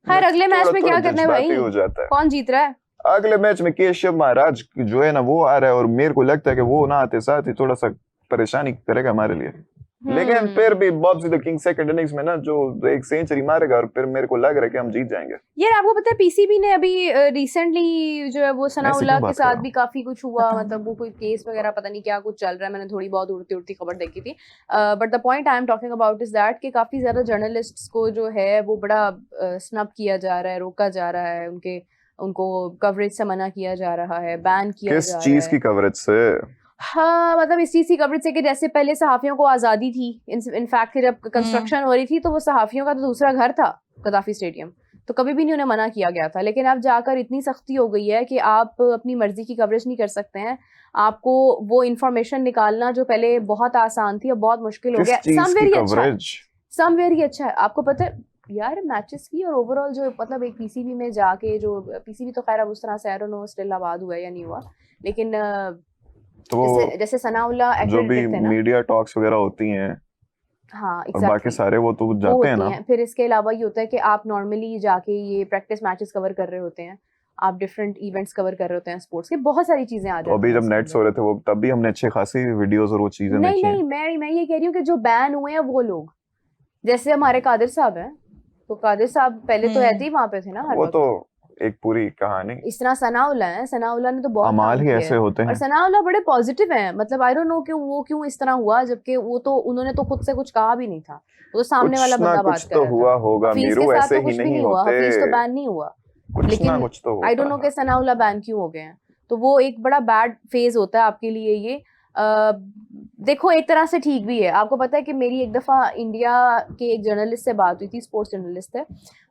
खैर अगले मैच में क्या करना है भाई, हो जाता है। कौन जीत रहा है अगले मैच में केशव महाराज जो है ना वो आ रहा है, और मेरे को लगता है कि वो ना आते साथ ही थोड़ा सा परेशानी करेगा हमारे लिए। लेकिन फिर भी Bobji the king second innings में ना जो एक सेंचुरी मारेगा, और फिर मेरे को लग रहा है कि हम जीत जाएंगे। यार आपको पता है पीसीबी ने अभी रिसेंटली जो है वो सनाउल्लाह के साथ भी काफी कुछ हुआ, मतलब वो कोई केस वगैरह पता नहीं क्या कुछ चल रहा है, मैंने थोड़ी बहुत उड़ती उड़ती खबर देखी थी। But the point I am talking about is that कि काफी ज्यादा जर्नलिस्ट्स को जो है वो बड़ा स्नब किया जा रहा है, रोका जा रहा है, उनको कवरेज से मना किया जा रहा है, बैन किया जा रहा है। किस चीज की कवरेज से? हाँ मतलब इस चीज की कवरेज से कि जैसे पहले सहाफियों को आजादी थी, इनफैक्ट जब कंस्ट्रक्शन हो रही थी तो वो सहाफियों का तो दूसरा घर था गद्दाफी स्टेडियम, तो कभी भी नहीं उन्हें मना किया गया था। लेकिन अब जाकर इतनी सख्ती हो गई है कि आप अपनी मर्जी की कवरेज नहीं कर सकते हैं, आपको वो इंफॉर्मेशन निकालना जो पहले बहुत आसान थी अब बहुत मुश्किल हो गया। समवेयर ही अच्छा है। आपको पता है यार मैचेस की और ओवरऑल जो मतलब एक पीसीबी में जाके, जो पीसीबी तो खैर अब उस तरह से आई डोंट नो स्टिल आबाद हुआ या नहीं हुआ, लेकिन तो जैसे सनाउल्लाह जो भी मीडिया टॉक्स वगैरह होती हैं, हाँ exactly. और बाकी सारे वो तो जाते हैं ना। फिर इसके अलावा ये होता है कि आप नॉर्मली जाके ये प्रैक्टिस मैचेस कवर कर रहे होते हैं, आप डिफरेंट इवेंट्स कवर कर रहे होते हैं स्पोर्ट्स के, बहुत सारी चीजें आ जाती हैं। अभी जब नेट्स हो रहे थे वो तब भी हमने अच्छी खासी वीडियोस और वो चीजें देखी हैं। नहीं मैं ये कह रही हूँ कि जो बैन हुए हैं वो लोग, जैसे हमारे कादिर साहब हैं, तो कादिर साहब पहले तो ऐसे ही वहां पे थे ना हर वो तो एक पूरी कहानी। इस तरह सनाउल्लाह ने तो बहुत अमाल ही ऐसे होते हैं, और सनाउल्लाह बड़े पॉजिटिव हैं, मतलब आई डोंट नो कि वो क्यों इस तरह हुआ, जबकि वो तो उन्होंने तो खुद से कुछ कहा भी नहीं था, वो तो सामने वाला बंदा बात कर रहा था। हुआ होगा मीरू, ऐसे ही नहीं हुआ, हफीज तो बैन नहीं हुआ, लेकिन आई डोंट नो कि सनाउल्लाह बैन क्यों हो गए हैं। तो वो एक बड़ा बैड फेज होता है आपके लिए ये। देखो एक तरह से ठीक भी है। आपको पता है कि मेरी एक दफा इंडिया के एक जर्नलिस्ट से बात हुई थी, स्पोर्ट्स जर्नलिस्ट है,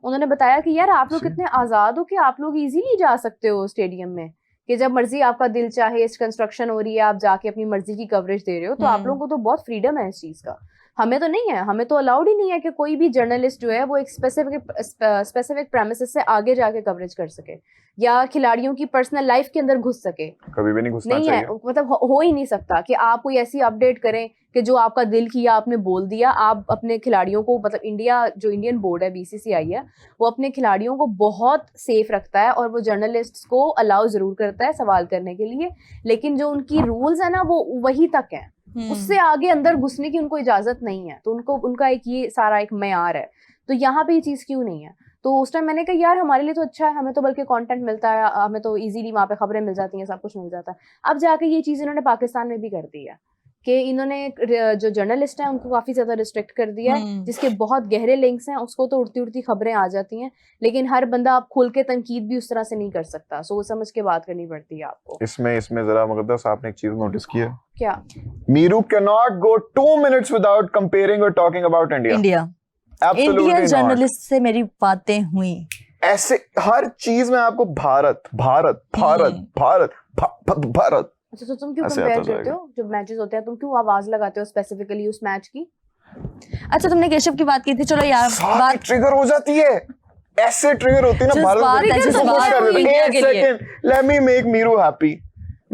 उन्होंने बताया कि यार आप लोग कितने आजाद हो कि आप लोग इजीली जा सकते हो स्टेडियम में, कि जब मर्जी आपका दिल चाहे, कंस्ट्रक्शन हो रही है आप जाके अपनी मर्जी की कवरेज दे रहे हो, तो आप लोगों को तो बहुत फ्रीडम है इस चीज का। हमें तो नहीं है, हमें तो अलाउड ही नहीं है कि कोई भी जर्नलिस्ट जो है वो एक स्पेसिफिक प्रेमिसेस से आगे जाके कवरेज कर सके या खिलाड़ियों की पर्सनल लाइफ के अंदर घुस सके। कभी भी नहीं घुसना चाहिए। है मतलब हो ही नहीं सकता कि आप कोई ऐसी अपडेट करें कि जो आपका दिल किया आपने बोल दिया। आप अपने खिलाड़ियों को, मतलब इंडियन बोर्ड है बीसीसीआई है, वो अपने खिलाड़ियों को बहुत सेफ रखता है और वो जर्नलिस्ट्स को अलाउ जरूर करता है सवाल करने के लिए, लेकिन जो उनकी रूल्स है ना वो वही तक है, उससे आगे अंदर घुसने की उनको इजाजत नहीं है। तो उनका एक ये सारा एक मेयार है। तो यहाँ पे ये चीज क्यों नहीं है? तो उस टाइम मैंने कहा यार हमारे लिए तो अच्छा है, हमें तो बल्कि कंटेंट मिलता है, हमें तो इजीली वहाँ पे खबरें मिल जाती हैं, सब कुछ मिल जाता है। अब जाके ये चीज इन्होंने पाकिस्तान में भी कर दी है कि इन्होंने जो जर्नलिस्ट हैं उनको काफी ज्यादा रिस्ट्रिक्ट कर दिया है, जिसके बहुत गहरे लिंक्स हैं उसको तो उड़ती उड़ती खबरें आ जाती हैं, लेकिन हर बंदा आप खुल के तनकीद भी उस तरह से नहीं कर सकता। सोच समझ के बात करनी पड़ती है आपको। इसमें जरा मुक़द्दस आपने एक चीज नोटिस की है क्या? Meeru can not go 2 minutes without comparing और talking about India. Indian journalist से मेरी बातें हुई, ऐसे हर चीज में आपको भारत भारत भारत भारत भारत। अच्छा तो तुम क्यों कंपेयर करते हो? जब मैचेस होते हैं तुम क्यों आवाज लगाते हो स्पेसिफिकली उस मैच की? अच्छा तुमने केशव की बात की थी, चलो यार बात ट्रिगर हो जाती है, ऐसे ट्रिगर होती है ना भारत। एक second, let me make Meeru happy.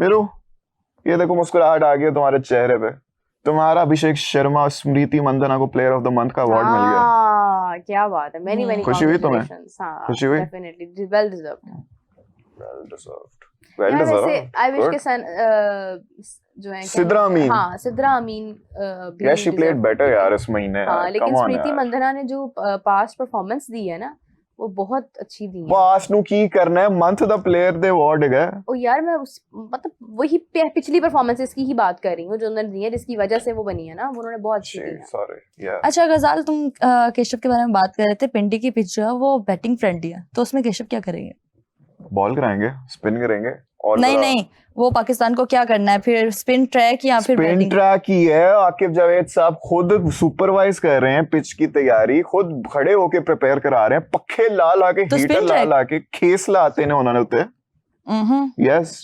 Meeru ये देखो मुस्कुराहट आ गई तुम्हारे चेहरे पे, तुम्हारा अभिषेक शर्मा स्मृति मंदना को प्लेयर ऑफ द मंथ का अवार्ड मिल गया। क्या बात है, मेनी खुशी हुई तुम्हें? खुशी हुई? Definitely well deserved, well deserved. I wish के सन जो है सिद्रा अमीन, हाँ सिद्रा अमीन भी शी प्लेड बेटर यार इस महीने। हाँ लेकिन स्मृति मंदना ने जो पास्ट परफॉर्मेंस दी है ना वो बहुत अच्छी दी है। पास्ट नु की करना है, month the player they award है। ओ यार मैं मतलब वही पिछली परफॉर्मेंसेस की ही बात कर रही हूँ जो उन्होंने दी है, जिसकी वजह से वो बनी है ना, उन्होंने बहुत अच्छी दी है। सॉरी अच्छा गजाल, तुम केशव के बारे में बात कर रहे थे। पिंडी की पिच जो है वो बैटिंग फ्रेंडली है, तो उसमें केशव क्या करेंगे? बॉल कराएंगे, स्पिन करेंगे। नहीं वो पाकिस्तान को क्या करना है फिर? स्पिन ट्रैक या फिर स्पिन ट्रैक ही है। आकिब जावेद साहब खुद सुपरवाइज कर रहे हैं पिच की तैयारी, खुद खड़े होके प्रिपेयर करा रहे हैं, पक्के ला ला के, हीटर ला ला के, खेस लाते हैं उन्होंने उते। यस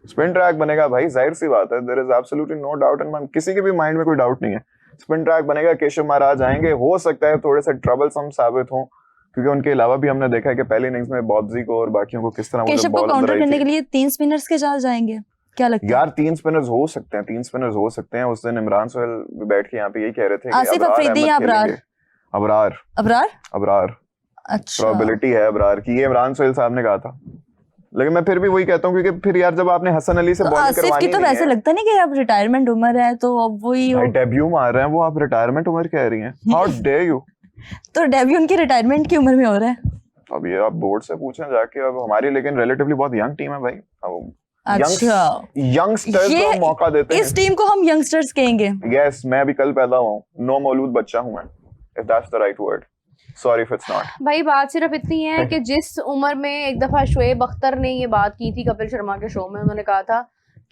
स्पिन ट्रैक बनेगा भाई, जाहिर सी बात है। There is absolutely no doubt in किसी के भी माइंड में कोई डाउट नहीं है, स्पिन ट्रैक बनेगा। केशव महाराज आएंगे, हो सकता है थोड़े से ट्रबलसम साबित हों, क्योंकि उनके अलावा भी हमने देखा है कि पहले इनिंग्स में बॉब्जी को और बाकियों को किस तरह केशव को काउंटर करने के लिए 3 स्पिनर्स के साथ जाएंगे, क्या लगता है? यार 3 स्पिनर्स हो सकते हैं, 3 स्पिनर्स हो सकते हैं। उस दिन इमरान सोहेल बैठ के यहाँ पे यही कह रहे थे आसिफ अफरीदी या अबरार? अबरार अच्छा प्रोबेबिलिटी है अबरार की, ये इमरान सोहेल साहब ने कहा था। लेकिन मैं फिर भी वही कहता हूँ, क्योंकि फिर यार जब आपने हसन अली से तो बॉलिंग आसिफ करवानी की तो नहीं वैसे है, लगता नहीं कि अब रिटायरमेंट उम्र है तो अब वही हो। डेब्यू मार रहे हैं वो, आप रिटायरमेंट उम्र कह रही हैं, हाउ डेयर यू। तो डेब्यू उनकी रिटायरमेंट की उम्र में हो रहा है। अब ये आप बोर्ड से पूछें जाके, अब हमारी लेकिन रिलेटिवली बहुत यंग टीम है भाई, अब अच्छा यंगस्टर्स ये को मौका देते इस टीम को हम यंगस्टर्स कहेंगे। हैं। यस, मैं अभी कल पैदा हुआ हूँ, नो मौलूद बच्चा हूँ मैं, if that's the right word, sorry if it's not. भाई बात सिर्फ इतनी है कि जिस उम्र में, एक दफा शोएब अख्तर ने ये बात की थी कपिल शर्मा के शो में, उन्होंने कहा था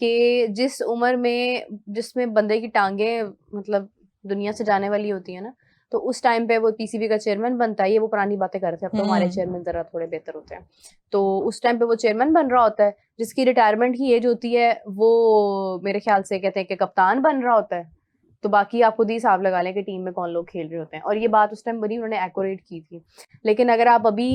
कि जिस उम्र में जिसमें बंदे की टांगे मतलब दुनिया से जाने वाली होती है ना, तो उस टाइम पे वो पीसीबी का चेयरमैन बनता है। ये वो पुरानी बातें कर रहे थे, अब तो हमारे चेयरमैन जरा थोड़े बेहतर होते हैं, तो उस टाइम पे वो चेयरमैन बन रहा होता है। जिसकी रिटायरमेंट की एज होती है वो मेरे ख्याल से कहते हैं कि कप्तान बन रहा होता है। तो बाकी आप खुद ही हिसाब लगा लें कि टीम में कौन लोग खेल रहे होते हैं। और ये बात उस टाइम बड़ी उन्होंने एक्यूरेट की थी। लेकिन अगर आप अभी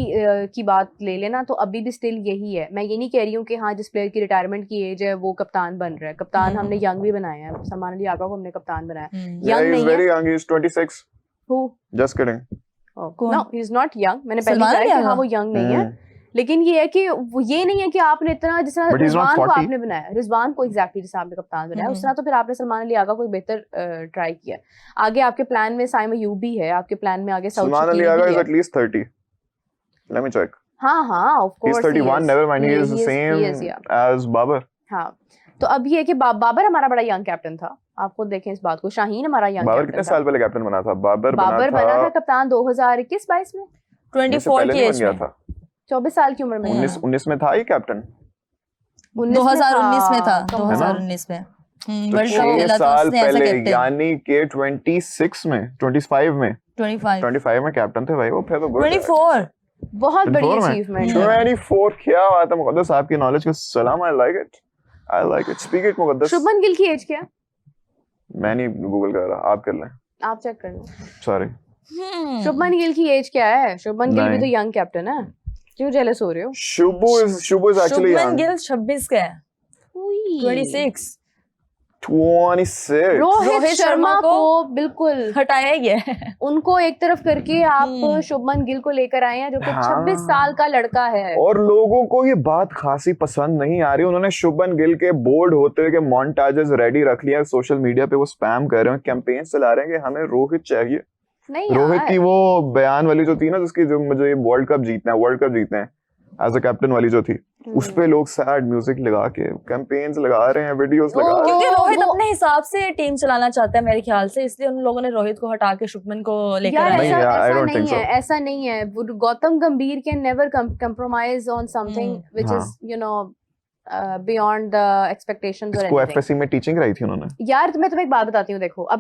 की बात ले लेना तो अभी भी स्टिल यही है। मैं ये नहीं कह रही हूँ कि हाँ जिस प्लेयर की रिटायरमेंट की एज है वो कप्तान बन रहा है। कप्तान हमने यंग भी बनाया है, सलमान अली आगा को हमने कप्तान बनाया। यंग नहीं है। Very young, he is 26। Who? Just kidding. कौन? No, he's not young. मैंने पहले सलमान कहा अली कि आगा? हाँ वो यंग नहीं है, लेकिन ये है कि वो ये नहीं है कि आपने इतना, जिस तरह But he's not रिजवान को 40. आपने बनाया, रिजवान को एग्जैक्टली जिस आपने कप्तान बनाया, उस तरह तो फिर आपने सलमान अली आगा को बेहतर ट्राई किया। आगे आपके प्लान में साइम अयूब भी है, आपके प्लान में आगे south Salman Ali Agha is at least 30. Let me check. हाँ हाँ of He's course 31. Never mind. He is the same as Babar. हाँ। तो अब ये है कि बाबर हमारा बड़ा यंग कैप्टन था, आप खुद देखें इस बात को। शाहीन हमारा यंग बाबर कैप्टन कितने था। साल पहले कैप्टन बना था? बाबर बना था कप्तान 2021-22 में, 24 की एज में, 24 साल की उम्र में। 19 में था ही कैप्टन। 2019 में था, कम से कम। 2019 में तो वर्ल्ड कप 6 खेला था साल उसने एज अ पहले, कैप्टन। यानी कि 25 में 25 में कैप्टन थे भाई वो। फिर तो good है। 24 बहुत बड़ी 24 में? अचीवमेंट। 24, क्या बात है मुकद्दस, आपकी नॉलेज को सलाम। I like it speak it मुकद्दस। शुभमन गिल की एज क्या है? मैं नहीं गूगल कर रहा, आप कर लें, आप चेक कर लो। सॉरी। शुभमन गिल की एज क्या है? शुभमन गिल भी तो यंग कैप्टन है, क्यों जेलस हो रहे हो? Shubhu is actually Shubman young. Gill 26 का है, 26 26। रोहित शर्मा को बिल्कुल हटाया ही है। उनको एक तरफ करके आप शुभमन गिल को लेकर आए हैं, जो कि 26 साल का लड़का है। और लोगों को ये बात खासी पसंद नहीं आ रही। उन्होंने शुभमन गिल के बोर्ड होते हुए के मॉन्टाजेस रेडी रख लिया सोशल मीडिया पे, वो स्पैम कर रहे हैं, कैंपेन चला रहे हैं कि हमें रोहित चाहिए। नहीं रोहित यार, की वो बयान वाली जो थी ना, जिसकी जो मुझे ये वर्ल्ड कप जीतना है एज अ कैप्टन वाली जो थी, उस पे लोग सैड म्यूजिक लगा के कैंपेन्स लगा रहे हैं, वीडियोस लगा रहे हैं। क्योंकि रोहित अपने हिसाब से टीम चलाना चाहता है मेरे ख्याल से, इसलिए उन लोगों ने रोहित को हटा के शुभमन को लेकर यार नहीं, आए। I don't think so. ऐसा नहीं है। गौतम गंभीर can never compromise on something which is beyond the expectations or इसको anything। एफएससी में टीचिंग कराई थी उन्होंने। यार मैं तुम्हें एक बात बताती हूँ, देखो अब